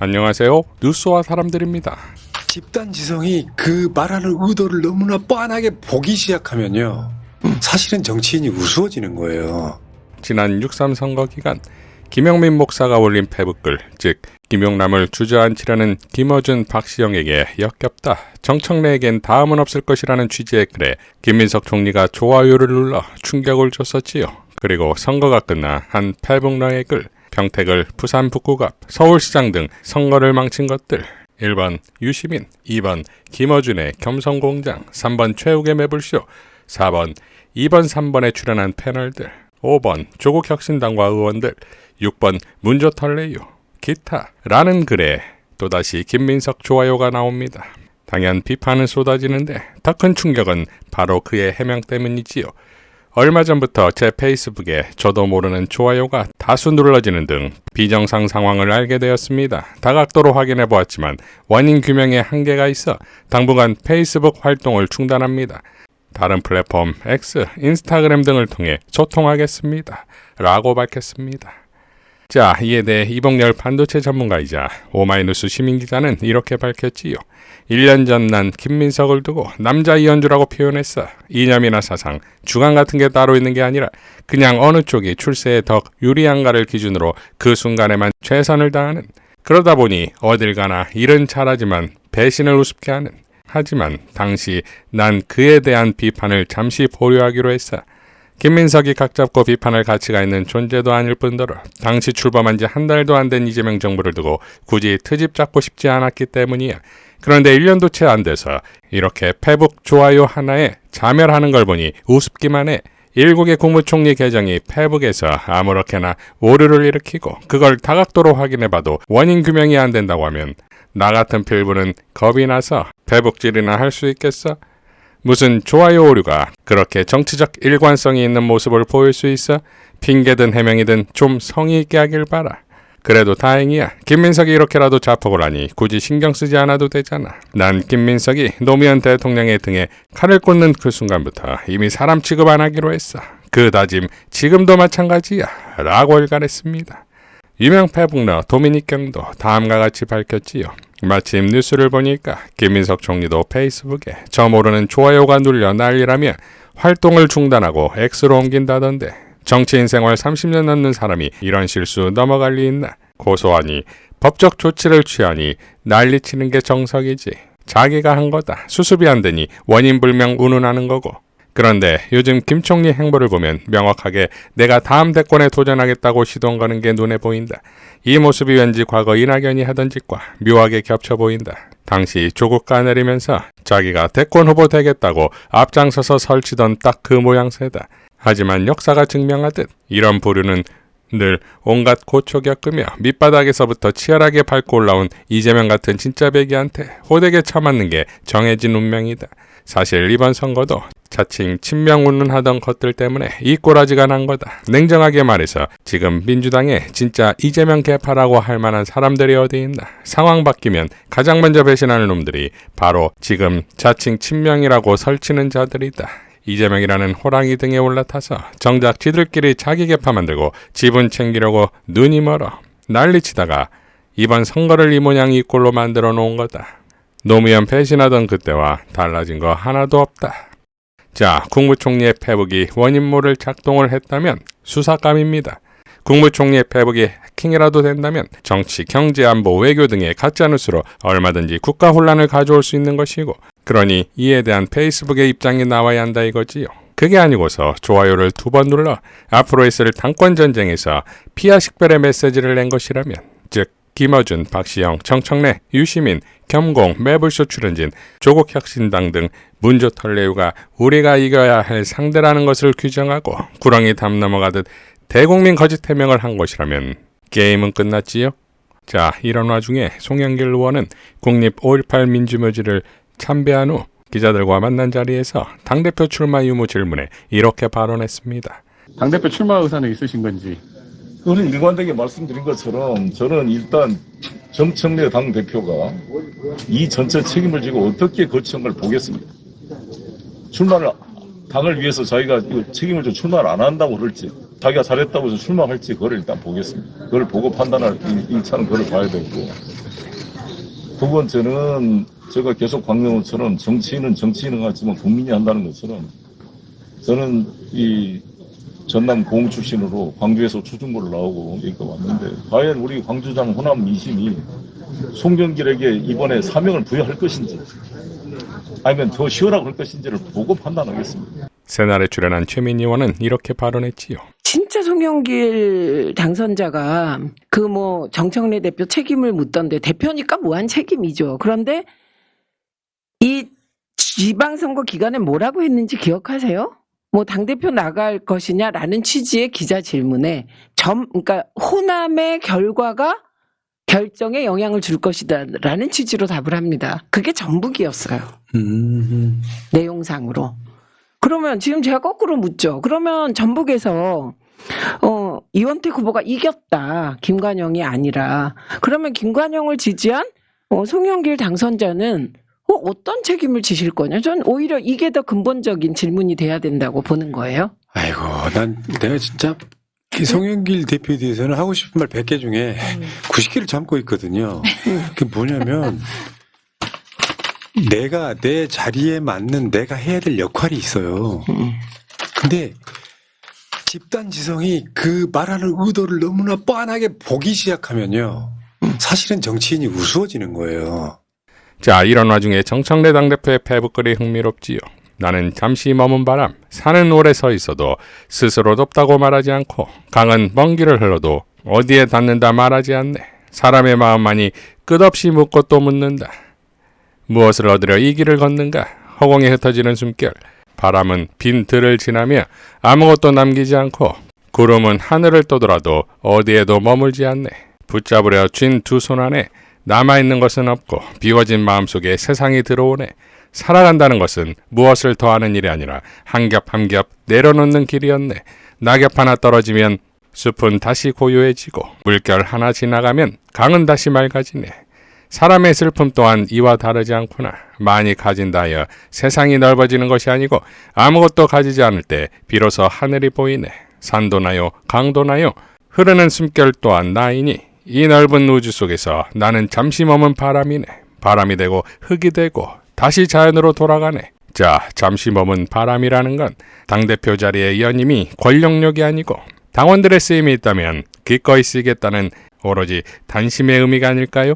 안녕하세요. 뉴스와 사람들입니다. 집단 지성이 그 말하는 의도를 너무나 뻔하게 보기 시작하면요. 사실은 정치인이 우스워지는 거예요. 지난 6.3 선거 기간 김영민 목사가 올린 페북글, 즉 김용남을 주저앉히려는 김어준, 박시영에게 역겹다. 정청래에겐 다음은 없을 것이라는 취지의 글에 김민석 총리가 좋아요를 눌러 충격을 줬었지요. 그리고 선거가 끝나 한 페북러의 글, 평택을 부산 북구갑, 서울시장 등 선거를 망친 것들. 1번 유시민, 2번 김어준의 겸성공장, 3번 최욱의 매불쇼, 4번 2번 3번에 출연한 패널들, 5번 조국혁신당과 의원들, 6번 문조털레유, 기타라는 글에 또다시 김민석 좋아요가 나옵니다. 당연 비판은 쏟아지는데 더 큰 충격은 바로 그의 해명 때문이지요. 얼마 전부터 제 페이스북에 저도 모르는 좋아요가 다수 눌러지는 등 비정상 상황을 알게 되었습니다. 다각도로 확인해 보았지만 원인 규명에 한계가 있어 당분간 페이스북 활동을 중단합니다. 다른 플랫폼 X, 인스타그램 등을 통해 소통하겠습니다. 라고 밝혔습니다. 자, 이에 대해 이봉렬 반도체 전문가이자 오마이뉴스 시민기자는 이렇게 밝혔지요. 1년 전 난 김민석을 두고 남자 이현주라고 표현했어. 이념이나 사상, 주관 같은 게 따로 있는 게 아니라 그냥 어느 쪽이 출세에 더 유리한가를 기준으로 그 순간에만 최선을 다하는. 그러다 보니 어딜 가나 일은 잘하지만 배신을 우습게 하는. 하지만 당시 난 그에 대한 비판을 잠시 보류하기로 했어. 김민석이 각잡고 비판할 가치가 있는 존재도 아닐 뿐더러 당시 출범한 지 한 달도 안 된 이재명 정부를 두고 굳이 트집 잡고 싶지 않았기 때문이야. 그런데 1년도 채 안 돼서 이렇게 페북 좋아요 하나에 자멸하는 걸 보니 우습기만 해. 일국의 국무총리 계정이 페북에서 아무렇게나 오류를 일으키고 그걸 다각도로 확인해봐도 원인 규명이 안 된다고 하면 나 같은 필부는 겁이 나서 페북질이나 할 수 있겠어? 무슨 좋아요 오류가 그렇게 정치적 일관성이 있는 모습을 보일 수 있어? 핑계든 해명이든 좀 성의 있게 하길 바라. 그래도 다행이야. 김민석이 이렇게라도 자폭을 하니 굳이 신경 쓰지 않아도 되잖아. 난 김민석이 노무현 대통령의 등에 칼을 꽂는 그 순간부터 이미 사람 취급 안 하기로 했어. 그 다짐 지금도 마찬가지야. 라고 일갈했습니다. 유명 페북러 도미닉 경도 다음과 같이 밝혔지요. 마침 뉴스를 보니까 김민석 총리도 페이스북에 저 모르는 좋아요가 눌려 난리라며 활동을 중단하고 X로 옮긴다던데 정치인 생활 30년 넘는 사람이 이런 실수 넘어갈 리 있나? 고소하니 법적 조치를 취하니 난리치는 게 정석이지. 자기가 한 거다. 수습이 안 되니 원인불명 운운하는 거고. 그런데 요즘 김 총리 행보를 보면 명확하게 내가 다음 대권에 도전하겠다고 시동 거는 게 눈에 보인다. 이 모습이 왠지 과거 이낙연이 하던 짓과 묘하게 겹쳐 보인다. 당시 조국 까내리면서 자기가 대권 후보 되겠다고 앞장서서 설치던 딱 그 모양새다. 하지만 역사가 증명하듯 이런 부류는 늘 온갖 고초 겪으며 밑바닥에서부터 치열하게 밟고 올라온 이재명 같은 진짜 배기한테 호되게 처맞는 게 정해진 운명이다. 사실 이번 선거도 자칭 친명 운운하던 것들 때문에 이 꼬라지가 난 거다. 냉정하게 말해서 지금 민주당에 진짜 이재명 개파라고 할 만한 사람들이 어디 있나. 상황 바뀌면 가장 먼저 배신하는 놈들이 바로 지금 자칭 친명이라고 설치는 자들이다. 이재명이라는 호랑이 등에 올라타서 정작 지들끼리 자기 개파 만들고 지분 챙기려고 눈이 멀어 난리치다가 이번 선거를 이 모양 이 꼴로 만들어 놓은 거다. 노무현 배신하던 그때와 달라진 거 하나도 없다. 자, 국무총리의 페북이 원인모를 작동을 했다면 수사감입니다. 국무총리의 페북이 해킹이라도 된다면 정치, 경제, 안보, 외교 등의 가짜뉴스로 얼마든지 국가 혼란을 가져올 수 있는 것이고, 그러니 이에 대한 페이스북의 입장이 나와야 한다 이거지요. 그게 아니고서 좋아요를 2번 눌러 앞으로 있을 당권 전쟁에서 피하식별의 메시지를 낸 것이라면, 즉 김어준, 박시영, 정청래, 유시민, 겸공, 매불쇼 출연진, 조국혁신당 등 문조털레유가 우리가 이겨야 할 상대라는 것을 규정하고 구렁이 담 넘어가듯 대국민 거짓 해명을 한 것이라면 게임은 끝났지요. 자, 이런 와중에 송영길 의원은 국립 5.18 민주묘지를 참배한 후 기자들과 만난 자리에서 당대표 출마 유무 질문에 이렇게 발언했습니다. 당대표 출마 의사는 있으신 건지? 그는 일관되게 말씀드린 것처럼 저는 일단 정청래 당대표가 이 전체 책임을 지고 어떻게 거친 걸 보겠습니다. 출마를 당을 위해서 자기가 책임을 좀 출마를 안 한다고 그럴지 자기가 잘했다고 해서 출마할지 그걸 일단 보겠습니다. 그걸 보고 판단할 이 차는 그걸 봐야 되고 두 번째는 제가 계속 광명호처럼 정치인은 정치인은 같지만 국민이 한다는 것처럼 저는 이 전남 고흥 출신으로 광주에서 추중고를 나오고 여기가 왔는데 과연 우리 광주장 호남 민심이 송영길에게 이번에 사명을 부여할 것인지 아니면 더 쉬우라고 할 것인지를 보고 판단하겠습니다. 새날에 출연한 최민희 의원은 이렇게 발언했지요. 진짜 송영길 당선자가 그 정청래 대표 책임을 묻던데 대표니까 무한 책임이죠. 그런데 이 지방선거 기간에 뭐라고 했는지 기억하세요? 당대표 나갈 것이냐라는 취지의 기자 질문에 그러니까 호남의 결과가 결정에 영향을 줄 것이다라는 취지로 답을 합니다. 그게 전북이었어요. 내용상으로. 그러면 지금 제가 거꾸로 묻죠. 그러면 전북에서 이원택 후보가 이겼다. 김관영이 아니라. 그러면 김관영을 지지한 송영길 당선자는 어떤 책임을 지실 거냐? 저는 오히려 이게 더 근본적인 질문이 돼야 된다고 보는 거예요. 아이고, 내가 진짜 송영길 대표에 대해서는 하고 싶은 말 100개 중에 90개를 참고 있거든요. 그게 뭐냐면 내가 내 자리에 맞는 내가 해야 될 역할이 있어요. 근데 집단지성이 그 말하는 의도를 너무나 뻔하게 보기 시작하면요. 사실은 정치인이 우스워지는 거예요. 자, 이런 와중에 정청래 당대표의 패북글이 흥미롭지요. 나는 잠시 머문 바람, 산은 오래 서 있어도 스스로 덥다고 말하지 않고 강은 먼 길을 흘러도 어디에 닿는다 말하지 않네. 사람의 마음만이 끝없이 묻고 또 묻는다. 무엇을 얻으려 이 길을 걷는가? 허공에 흩어지는 숨결. 바람은 빈 들을 지나며 아무것도 남기지 않고 구름은 하늘을 떠돌아도 어디에도 머물지 않네. 붙잡으려 쥔 두 손 안에 남아있는 것은 없고 비워진 마음속에 세상이 들어오네. 살아간다는 것은 무엇을 더하는 일이 아니라 한 겹 한 겹 내려놓는 길이었네. 낙엽 하나 떨어지면 숲은 다시 고요해지고 물결 하나 지나가면 강은 다시 맑아지네. 사람의 슬픔 또한 이와 다르지 않구나. 많이 가진다 하여 세상이 넓어지는 것이 아니고 아무것도 가지지 않을 때 비로소 하늘이 보이네. 산도 나요 강도 나요 흐르는 숨결 또한 나이니 이 넓은 우주 속에서 나는 잠시 머문 바람이네. 바람이 되고 흙이 되고 다시 자연으로 돌아가네. 자, 잠시 머문 바람이라는 건 당대표 자리의 연임이 권력력이 아니고 당원들의 쓰임이 있다면 기꺼이 쓰겠다는 오로지 단심의 의미가 아닐까요?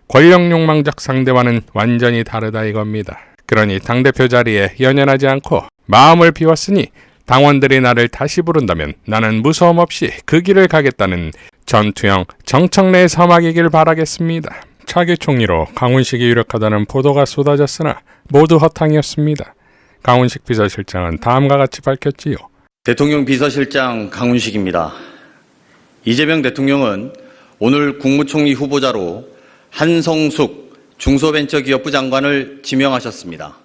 권력 욕망적 상대와는 완전히 다르다 이겁니다. 그러니 당대표 자리에 연연하지 않고 마음을 비웠으니 당원들이 나를 다시 부른다면 나는 무서움 없이 그 길을 가겠다는 전투형 정청래의 서막이길 바라겠습니다. 차기 총리로 강훈식이 유력하다는 보도가 쏟아졌으나 모두 허탕이었습니다. 강훈식 비서실장은 다음과 같이 밝혔지요. 대통령 비서실장 강훈식입니다. 이재명 대통령은 오늘 국무총리 후보자로 한성숙 중소벤처기업부 장관을 지명하셨습니다.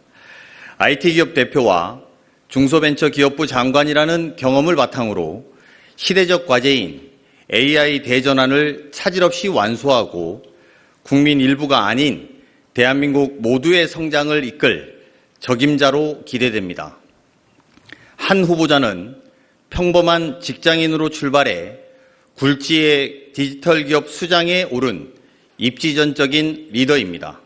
IT기업 대표와 중소벤처기업부 장관이라는 경험을 바탕으로 시대적 과제인 AI 대전환을 차질 없이 완수하고 국민 일부가 아닌 대한민국 모두의 성장을 이끌 적임자로 기대됩니다. 한 후보자는 평범한 직장인으로 출발해 굴지의 디지털 기업 수장에 오른 입지전적인 리더입니다.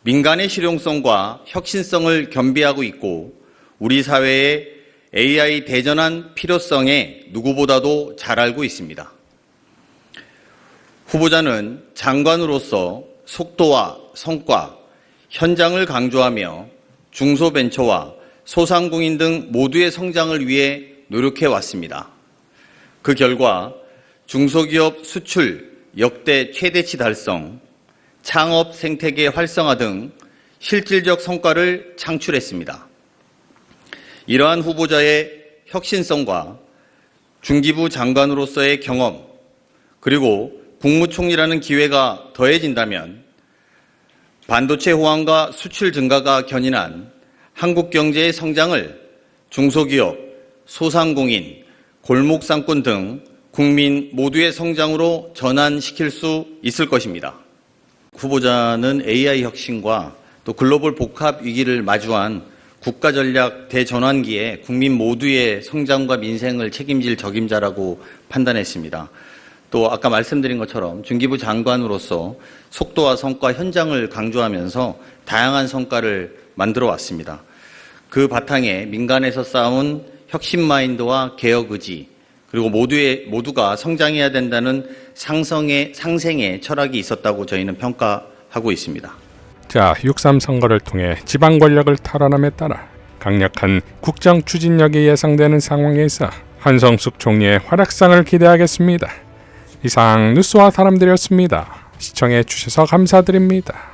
민간의 실용성과 혁신성을 겸비하고 있고 우리 사회의 AI 대전환 필요성에 누구보다도 잘 알고 있습니다. 후보자는 장관으로서 속도와 성과, 현장을 강조하며 중소벤처와 소상공인 등 모두의 성장을 위해 노력해 왔습니다. 그 결과 중소기업 수출 역대 최대치 달성, 창업 생태계 활성화 등 실질적 성과를 창출했습니다. 이러한 후보자의 혁신성과 중기부 장관으로서의 경험, 그리고 국무총리라는 기회가 더해진다면 반도체 호황과 수출 증가가 견인한 한국 경제의 성장을 중소기업, 소상공인, 골목상권 등 국민 모두의 성장으로 전환시킬 수 있을 것입니다. 후보자는 AI 혁신과 또 글로벌 복합 위기를 마주한 국가전략 대전환기에 국민 모두의 성장과 민생을 책임질 적임자라고 판단했습니다. 또 아까 말씀드린 것처럼 중기부 장관으로서 속도와 성과, 현장을 강조하면서 다양한 성과를 만들어 왔습니다. 그 바탕에 민간에서 쌓은 혁신 마인드와 개혁 의지, 그리고 모두가 성장해야 된다는 상생의 철학이 있었다고 저희는 평가하고 있습니다. 자, 6.3 선거를 통해 지방 권력을 탈환함에 따라 강력한 국정 추진력이 예상되는 상황에서 한성숙 총리의 활약상을 기대하겠습니다. 이상 뉴스와 사람들이었습니다. 시청해 주셔서 감사드립니다.